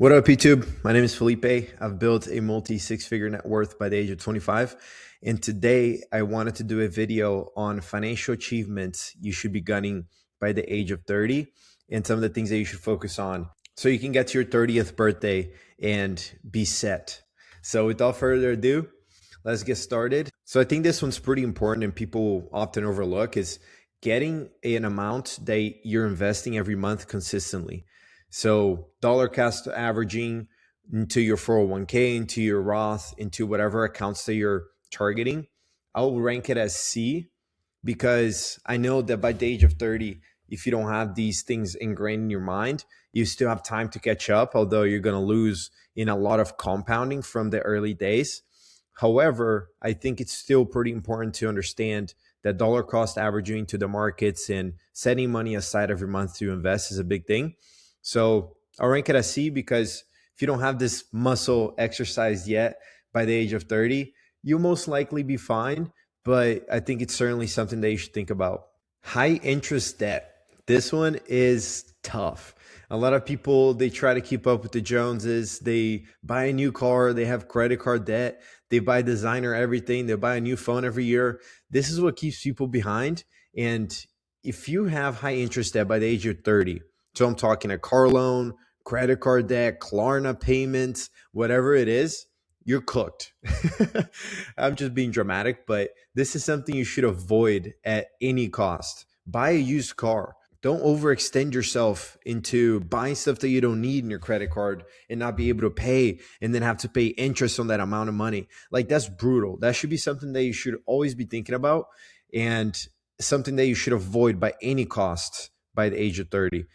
What up, YouTube? My name is Felipe. I've built a multi-six-figure net worth by the age of 25. And today I wanted to do a video on financial achievements you should be gunning by the age of 30 and some of the things that you should focus on so you can get to your 30th birthday and be set. So without further ado, let's get started. So I think this one's pretty important and people often overlook is getting an amount that you're investing every month consistently. So dollar cost averaging into your 401k, into your Roth, into whatever accounts that you're targeting. I will rank it as C because I know that by the age of 30, if you don't have these things ingrained in your mind, you still have time to catch up, although you're going to lose in a lot of compounding from the early days. However, I think it's still pretty important to understand that dollar cost averaging to the markets and setting money aside every month to invest is a big thing. So I'll rank it as C because if you don't have this muscle exercised yet by the age of 30, you'll most likely be fine. But I think it's certainly something that you should think about. High interest debt. This one is tough. A lot of people, they try to keep up with the Joneses. They buy a new car. They have credit card debt. They buy designer everything. They buy a new phone every year. This is what keeps people behind. And if you have high interest debt by the age of 30, so I'm talking a car loan, credit card debt, Klarna payments, whatever it is, you're cooked. I'm just being dramatic, but this is something you should avoid at any cost. Buy a used car. Don't overextend yourself into buying stuff that you don't need in your credit card and not be able to pay and then have to pay interest on that amount of money. Like, that's brutal. That should be something that you should always be thinking about and something that you should avoid by any cost by the age of 30.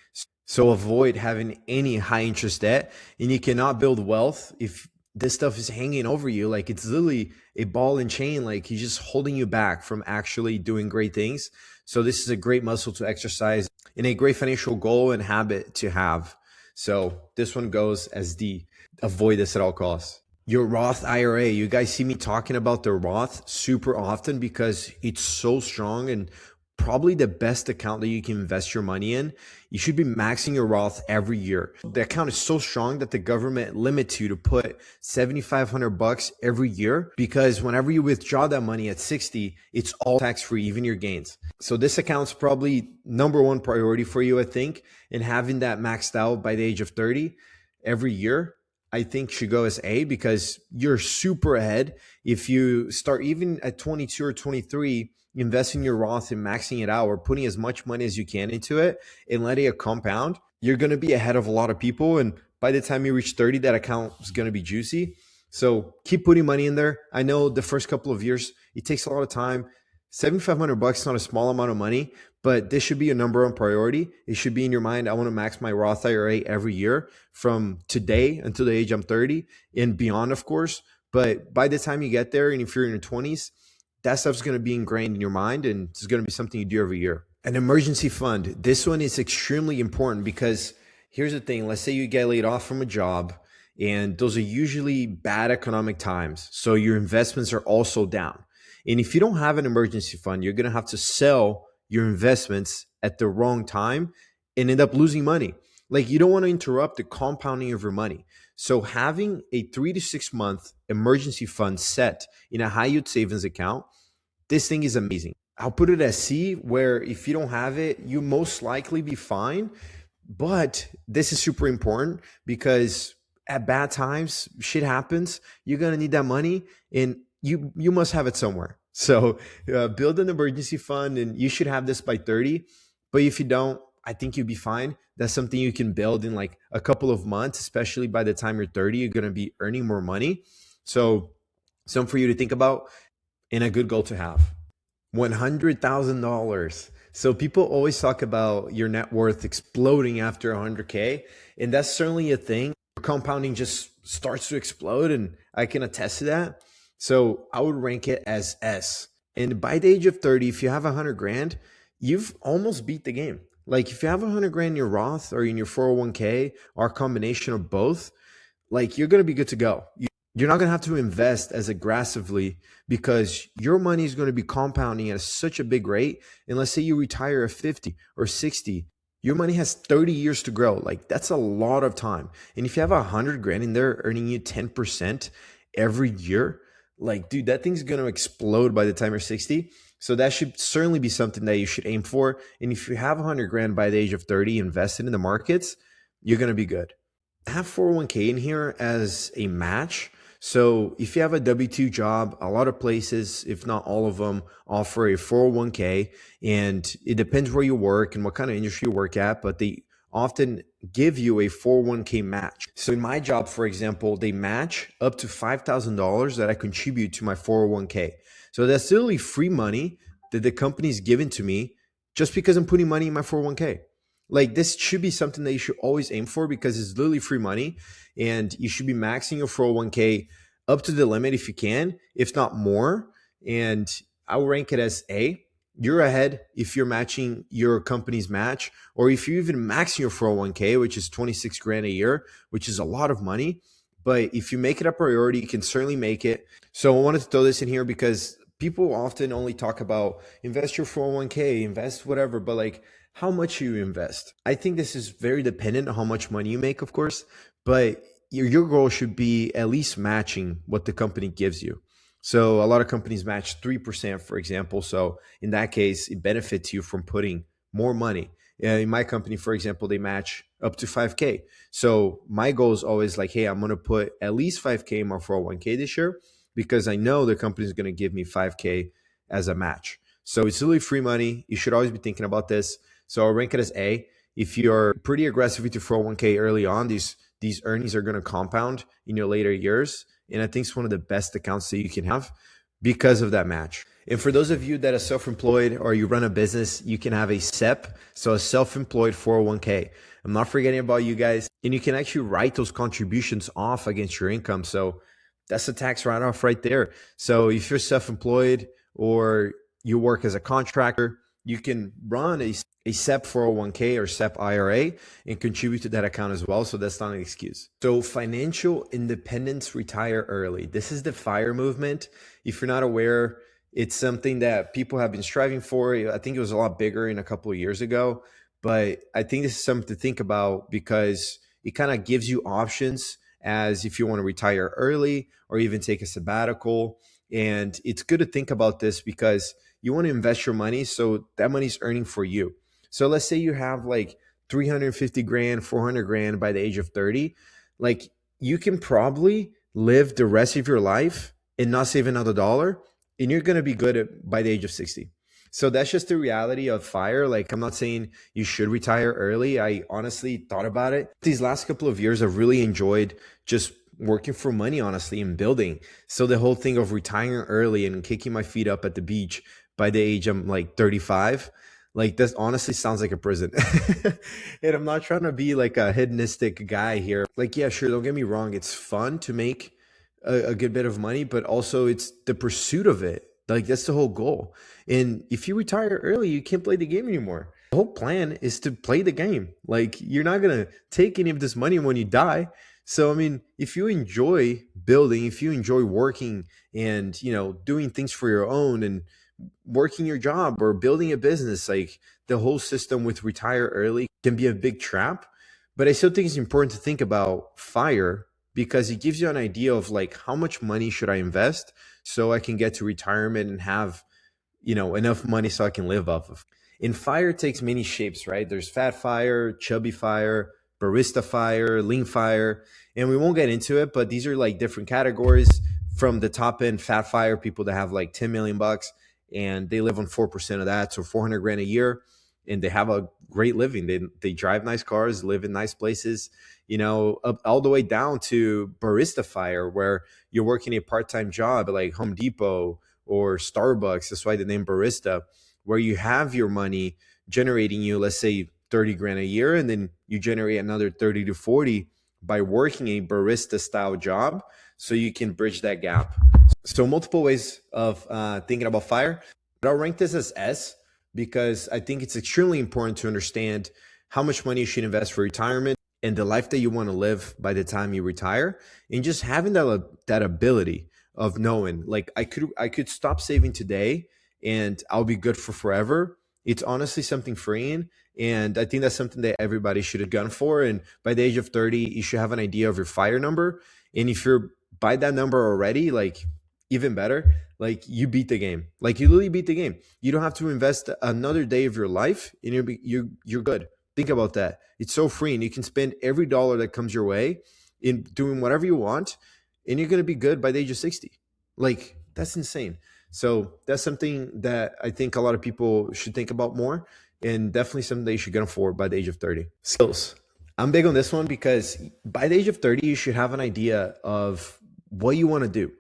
So avoid having any high interest debt, and you cannot build wealth if this stuff is hanging over you. Like, it's literally a ball and chain. Like, he's just holding you back from actually doing great things. So this is a great muscle to exercise and a great financial goal and habit to have. So this one goes as D. Avoid this at all costs. Your Roth IRA. You guys see me talking about the Roth super often because it's so strong and probably the best account that you can invest your money in. You should be maxing your Roth every year. The account is so strong that the government limits you to put $7,500 every year because whenever you withdraw that money at 60, it's all tax-free, even your gains. So this account's probably number one priority for you, I think, and having that maxed out by the age of 30 every year, I think should go as A because you're super ahead. If you start even at 22 or 23, investing your Roth and maxing it out or putting as much money as you can into it and letting it compound, you're going to be ahead of a lot of people. And by the time you reach 30, that account is going to be juicy. So keep putting money in there. I know the first couple of years, it takes a lot of time. $7,500 is not a small amount of money, but this should be your number one priority. It should be in your mind. I want to max my Roth IRA every year from today until the age I'm 30 and beyond, of course. But by the time you get there, and if you're in your 20s, that stuff's going to be ingrained in your mind and it's going to be something you do every year. An emergency fund. This one is extremely important because here's the thing. Let's say you get laid off from a job and those are usually bad economic times. So your investments are also down. And if you don't have an emergency fund, you're going to have to sell your investments at the wrong time and end up losing money. Like, you don't want to interrupt the compounding of your money. So having a 3 to 6 month emergency fund set in a high yield savings account, this thing is amazing. I'll put it as C, where if you don't have it, you most likely be fine. But this is super important because at bad times, shit happens. You're going to need that money and you must have it somewhere. So build an emergency fund and you should have this by 30. But if you don't, I think you'll be fine. That's something you can build in like a couple of months, especially by the time you're 30, you're going to be earning more money. So something for you to think about and a good goal to have. $100,000. So people always talk about your net worth exploding after 100K. And that's certainly a thing. Compounding just starts to explode and I can attest to that. So I would rank it as S. And by the age of 30, if you have 100 grand, you've almost beat the game. Like, if you have 100 grand in your Roth or in your 401k or a combination of both, like, you're going to be good to go. You're not going to have to invest as aggressively because your money is going to be compounding at such a big rate. And let's say you retire at 50 or 60, your money has 30 years to grow. Like that's a lot of time. And if you have 100 grand in there earning you 10% every year, like, dude, that thing's going to explode by the time you're 60. So that should certainly be something that you should aim for. And if you have 100 grand by the age of 30 invested in the markets, you're going to be good. I have 401k in here as a match. So if you have a W-2 job, a lot of places, if not all of them, offer a 401k, and it depends where you work and what kind of industry you work at, but they often give you a 401k match. So in my job, for example, they match up to $5,000 that I contribute to my 401k. So that's literally free money that the company's given to me just because I'm putting money in my 401k. Like this should be something that you should always aim for because it's literally free money, and you should be maxing your 401k up to the limit if you can, if not more. And I will rank it as A. You're ahead if you're matching your company's match, or if you're even maxing your 401k, which is 26 grand a year, which is a lot of money. But if you make it a priority, you can certainly make it. So I wanted to throw this in here because people often only talk about invest your 401k, invest whatever, but like, how much you invest. I think this is very dependent on how much money you make, of course, but your goal should be at least matching what the company gives you. So a lot of companies match 3%, for example. So in that case, it benefits you from putting more money. In my company, for example, they match up to 5K. So my goal is always like, hey, I'm going to put at least 5K in my 401k this year because I know the company is going to give me 5K as a match. So it's really free money. You should always be thinking about this. So I'll rank it as A. If you're pretty aggressive with your 401k early on, these earnings are going to compound in your later years. And I think it's one of the best accounts that you can have because of that match. And for those of you that are self-employed or you run a business, you can have a SEP, so a self-employed 401k. I'm not forgetting about you guys. And you can actually write those contributions off against your income. So that's a tax write-off right there. So if you're self-employed or you work as a contractor, you can run a SEP 401k or SEP IRA and contribute to that account as well. So that's not an excuse. So financial independence, retire early. This is the FIRE movement. If you're not aware, it's something that people have been striving for. I think it was a lot bigger in a couple of years ago, but I think this is something to think about because it kind of gives you options as if you want to retire early or even take a sabbatical. And it's good to think about this because you want to invest your money so that money's earning for you. So let's say you have like 350 grand, 400 grand by the age of 30. Like you can probably live the rest of your life and not save another dollar, and you're going to be good by the age of 60. So that's just the reality of FIRE. Like I'm not saying you should retire early. I honestly thought about it. These last couple of years, I've really enjoyed just working for money, honestly, and building. So the whole thing of retiring early and kicking my feet up at the beach by the age I'm like 35, like this honestly sounds like a prison. And I'm not trying to be like a hedonistic guy here. Like, yeah, sure, don't get me wrong. It's fun to make a good bit of money, but also it's the pursuit of it. Like that's the whole goal. And if you retire early, you can't play the game anymore. The whole plan is to play the game. Like you're not going to take any of this money when you die. So, I mean, if you enjoy building, if you enjoy working and, doing things for your own and working your job or building a business, like the whole system with retire early can be a big trap. But I still think it's important to think about FIRE because it gives you an idea of like how much money should I invest so I can get to retirement and have, enough money so I can live off of. And FIRE takes many shapes, right? There's fat FIRE, chubby FIRE, barista FIRE, lean FIRE, and we won't get into it, but these are like different categories. From the top end, fat FIRE, people that have like 10 million bucks and they live on 4% of that, so 400 grand a year, and they have a great living. They drive nice cars, live in nice places, up all the way down to barista FIRE, where you're working a part-time job at like Home Depot or Starbucks. That's why the name barista, where you have your money generating you, let's say 30 grand a year, and then you generate another 30 to 40 by working a barista style job, so you can bridge that gap. So multiple ways of thinking about FIRE, but I'll rank this as S because I think it's extremely important to understand how much money you should invest for retirement and the life that you want to live by the time you retire, and just having that ability of knowing like I could stop saving today and I'll be good for forever. It's honestly something freeing. And I think that's something that everybody should gun for. And by the age of 30, you should have an idea of your fire number. And if you're by that number already, like even better, like you beat the game. Like you literally beat the game. You don't have to invest another day of your life and you're good. Think about that. It's so free and you can spend every dollar that comes your way in doing whatever you want and you're going to be good by the age of 60. Like that's insane. So that's something that I think a lot of people should think about more and definitely something that you should get for by the age of 30. Skills. I'm big on this one because by the age of 30, you should have an idea of what you want to do.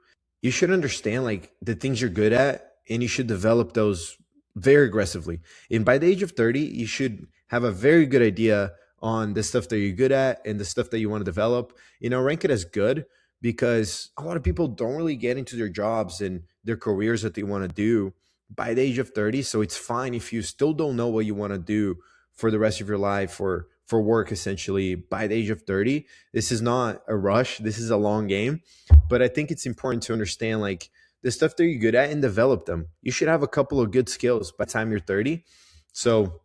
You should understand like the things you're good at and you should develop those very aggressively. And by the age of 30, you should have a very good idea on the stuff that you're good at and the stuff that you want to develop. Rank it as good because a lot of people don't really get into their jobs and their careers that they want to do by the age of 30. So it's fine if you still don't know what you want to do for the rest of your life or for work, essentially, by the age of 30. This is not a rush. This is a long game. But I think it's important to understand like the stuff that you're good at and develop them. You should have a couple of good skills by the time you're 30. So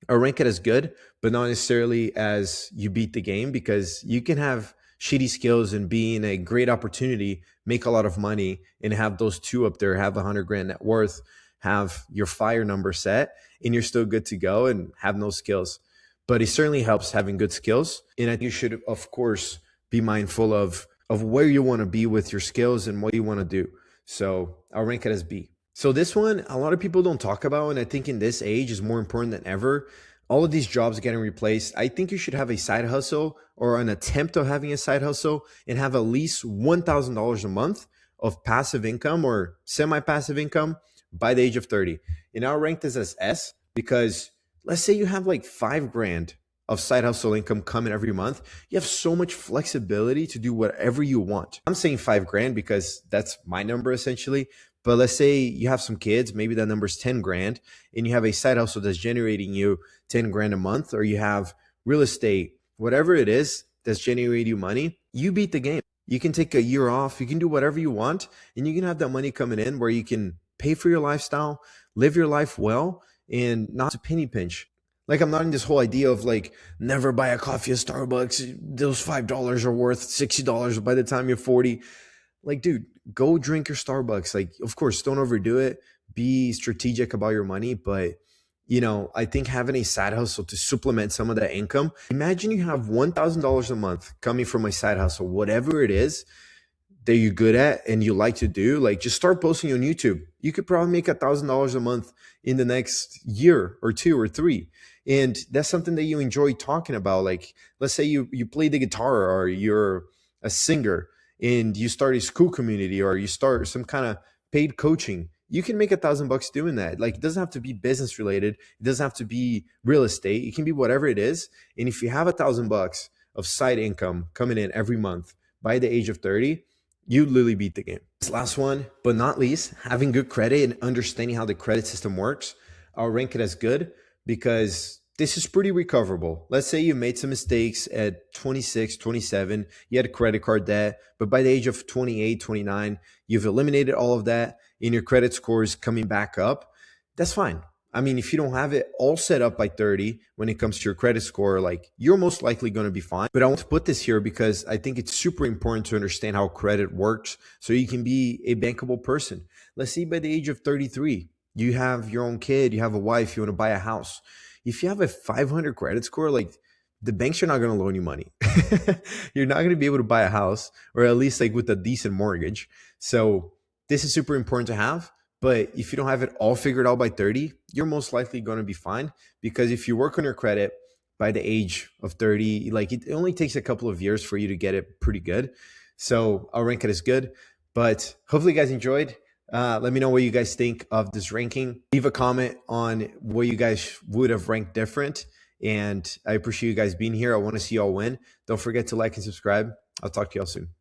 I'll rank it as good, but not necessarily as you beat the game because you can have shitty skills and be in a great opportunity, make a lot of money and have those two up there, have 100 grand net worth, have your fire number set and you're still good to go and have no skills. But it certainly helps having good skills. And I think you should, of course, be mindful of where you want to be with your skills and what you want to do. So I'll rank it as B. So this one, a lot of people don't talk about, and I think in this age is more important than ever. All of these jobs getting replaced. I think you should have a side hustle or an attempt of having a side hustle and have at least $1,000 a month of passive income or semi-passive income by the age of 30. And I'll rank this as S because let's say you have like 5 grand of side hustle income coming every month. You have so much flexibility to do whatever you want. I'm saying 5 grand because that's my number essentially. But let's say you have some kids, maybe that number is 10 grand, and you have a side hustle that's generating you 10 grand a month, or you have real estate, whatever it is that's generating you money, you beat the game. You can take a year off, you can do whatever you want, and you can have that money coming in where you can pay for your lifestyle, live your life well, and not to penny pinch. Like I'm not in this whole idea of like never buy a coffee at Starbucks. Those $5 are worth $60 by the time you're 40. Like, dude, go drink your Starbucks. Like, of course, don't overdo it. Be strategic about your money. But, I think having a side hustle to supplement some of that income. Imagine you have $1,000 a month coming from a side hustle, whatever it is that you're good at and you like to do. Like, just start posting on YouTube. You could probably make $1,000 a month in the next year or 2 or 3. And that's something that you enjoy talking about. Like, let's say you play the guitar or you're a singer and you start a school community or you start some kind of paid coaching. You can make $1,000 doing that. Like, it doesn't have to be business related. It doesn't have to be real estate. It can be whatever it is. And if you have $1,000 of side income coming in every month by the age of 30, you literally beat the game. This last one, but not least, having good credit and understanding how the credit system works. I'll rank it as good because this is pretty recoverable. Let's say you made some mistakes at 26, 27, you had a credit card debt, but by the age of 28, 29, you've eliminated all of that and your credit score is coming back up. That's fine. I mean, if you don't have it all set up by 30 when it comes to your credit score, like you're most likely going to be fine. But I want to put this here because I think it's super important to understand how credit works so you can be a bankable person. Let's say by the age of 33, you have your own kid, you have a wife, you want to buy a house. If you have a 500 credit score, like the banks are not going to loan you money. You're not going to be able to buy a house or at least like with a decent mortgage. So this is super important to have. But if you don't have it all figured out by 30, you're most likely going to be fine because if you work on your credit by the age of 30, like it only takes a couple of years for you to get it pretty good. So I'll rank it as good. But hopefully you guys enjoyed. Let me know what you guys think of this ranking. Leave a comment on what you guys would have ranked different. And I appreciate you guys being here. I want to see y'all win. Don't forget to like and subscribe. I'll talk to y'all soon.